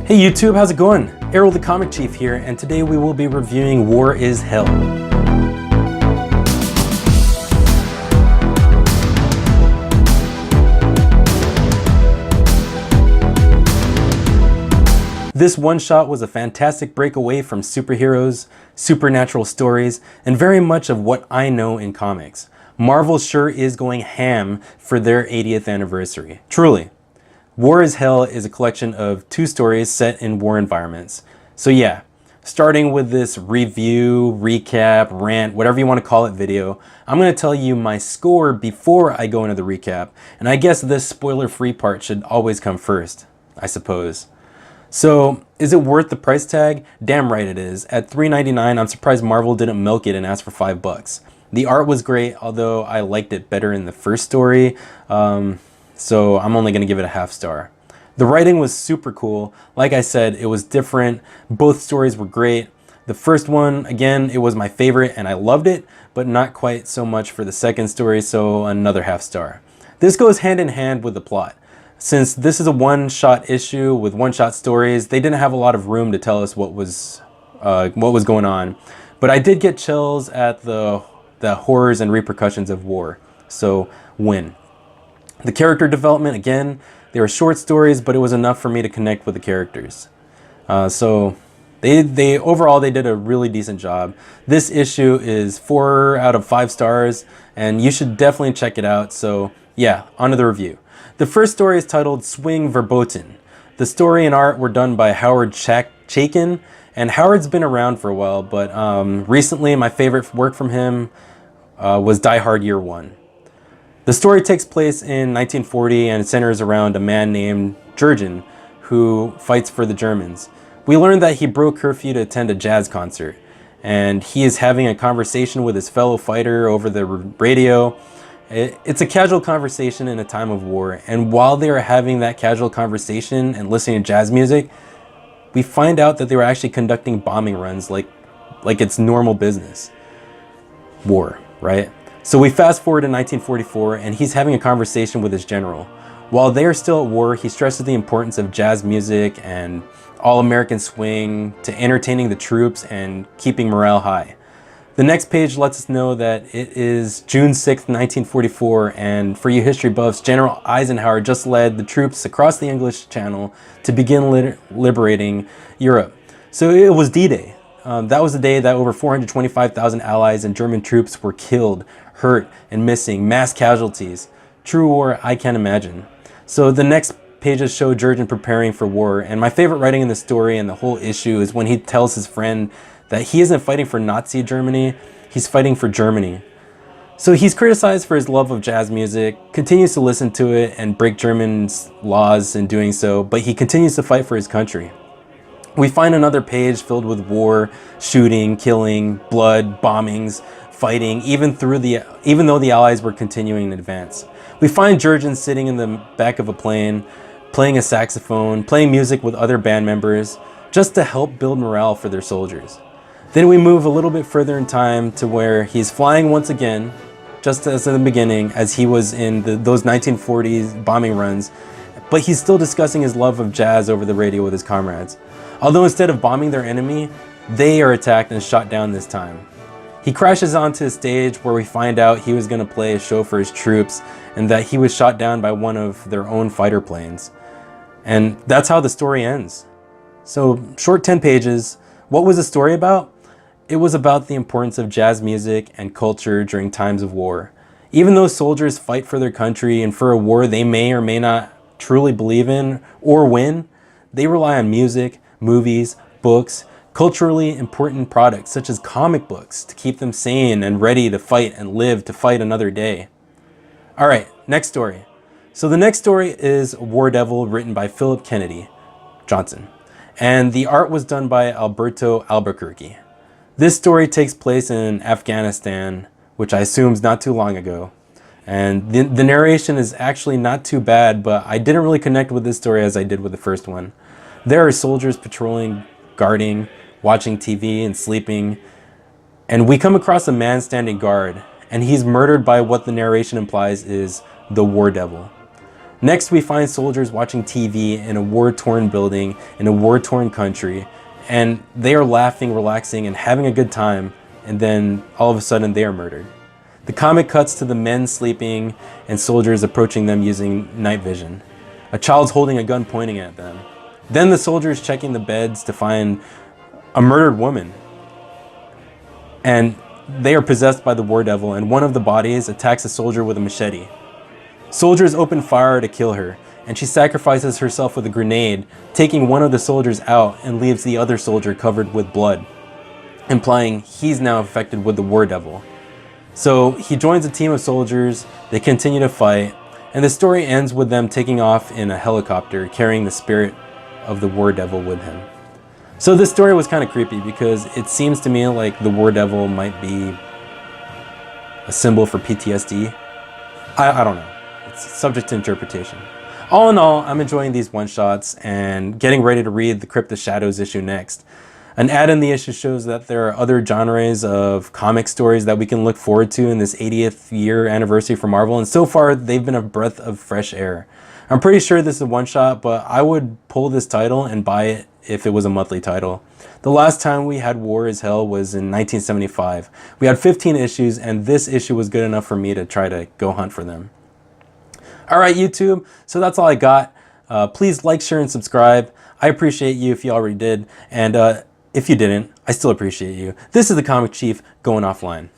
Hey YouTube, how's it going? Errol the Comic Chief here, and today we will be reviewing War is Hell. This one-shot was a fantastic break away from superheroes, supernatural stories, and very much of what I know in comics. Marvel sure is going ham for their 80th anniversary. Truly. War is Hell is a collection of 2 stories set in war environments. So yeah, starting with this review, recap, rant, whatever you want to call it video, I'm going to tell you my score before I go into the recap. And I guess this spoiler-free part should always come first, I suppose. So, is it worth the price tag? Damn right it is. At $3.99, I'm surprised Marvel didn't milk it and ask for $5. The art was great, although I liked it better in the first story. So I'm only going to give it a half star. The writing was super cool. Like I said, it was different. Both stories were great. The first one, again, it was my favorite and I loved it, but not quite so much for the second story, so another half star. This goes hand in hand with the plot. Since this is a one-shot issue with one-shot stories, they didn't have a lot of room to tell us what was going on. But I did get chills at the horrors and repercussions of war. So, win. The character development, again, they were short stories, but it was enough for me to connect with the characters. So overall they did a really decent job. This issue is 4 out of 5 stars, and you should definitely check it out. So yeah, on to the review. The first story is titled Swing Verboten. The story and art were done by Howard Chaykin, and Howard's been around for a while, but recently my favorite work from him was Die Hard Year One. The story takes place in 1940 and centers around a man named Jurgen who fights for the Germans. We learn that he broke curfew to attend a jazz concert, and he is having a conversation with his fellow fighter over the radio. It's a casual conversation in a time of war, and while they are having that casual conversation and listening to jazz music, we find out that they were actually conducting bombing runs like it's normal business. War, right? So we fast forward to 1944, and he's having a conversation with his general. While they are still at war, he stresses the importance of jazz music and all-American swing to entertaining the troops and keeping morale high. The next page lets us know that it is June 6th, 1944, and for you history buffs, General Eisenhower just led the troops across the English Channel to begin liberating Europe. So it was D-Day. That was the day that over 425,000 Allies and German troops were killed, hurt, and missing, mass casualties. True war I can't imagine. So the next pages show Jurgen preparing for war, and my favorite writing in the story and the whole issue is when he tells his friend that he isn't fighting for Nazi Germany, he's fighting for Germany. So he's criticized for his love of jazz music, continues to listen to it and break Germans' laws in doing so, but he continues to fight for his country. We find another page filled with war, shooting, killing, blood, bombings, fighting, even though the Allies were continuing in advance. We find Jurgen sitting in the back of a plane, playing a saxophone, playing music with other band members, just to help build morale for their soldiers. Then we move a little bit further in time to where he's flying once again, just as in the beginning, as he was in those 1940s bombing runs, but he's still discussing his love of jazz over the radio with his comrades. Although instead of bombing their enemy, they are attacked and shot down this time. He crashes onto a stage where we find out he was going to play a show for his troops and that he was shot down by one of their own fighter planes. And that's how the story ends. So, short 10 pages. What was the story about? It was about the importance of jazz music and culture during times of war. Even though soldiers fight for their country and for a war they may or may not truly believe in or win, they rely on music, movies, books, culturally important products such as comic books to keep them sane and ready to fight and live to fight another day. Alright, next story. So the next story is War Devil, written by Philip Kennedy Johnson, and the art was done by Alberto Albuquerque. This story takes place in Afghanistan, which I assume is not too long ago. And the narration is actually not too bad, but I didn't really connect with this story as I did with the first one. There are soldiers patrolling, guarding, watching TV, and sleeping. And we come across a man standing guard, and he's murdered by what the narration implies is the War Devil. Next, we find soldiers watching TV in a war-torn building in a war-torn country, and they are laughing, relaxing, and having a good time, and then all of a sudden they are murdered. The comic cuts to the men sleeping and soldiers approaching them using night vision. A child's holding a gun pointing at them. Then the soldiers checking the beds to find a murdered woman. And they are possessed by the war devil, and one of the bodies attacks a soldier with a machete. Soldiers open fire to kill her, and she sacrifices herself with a grenade, taking one of the soldiers out and leaves the other soldier covered with blood, implying he's now infected with the war devil. So he joins a team of soldiers, they continue to fight, and the story ends with them taking off in a helicopter, carrying the spirit of the war devil with him. So this story was kind of creepy because it seems to me like the war devil might be a symbol for PTSD. I don't know. It's subject to interpretation. All in all, I'm enjoying these one-shots and getting ready to read the Crypt of Shadows issue next. An ad in the issue shows that there are other genres of comic stories that we can look forward to in this 80th year anniversary for Marvel, and so far they've been a breath of fresh air. I'm pretty sure this is a one-shot, but I would pull this title and buy it if it was a monthly title. The last time we had War is Hell was in 1975. We had 15 issues, and this issue was good enough for me to try to go hunt for them. Alright YouTube, so that's all I got. Please like, share, and subscribe. I appreciate you if you already did, and if you didn't, I still appreciate you. This is the Comic Chief going offline.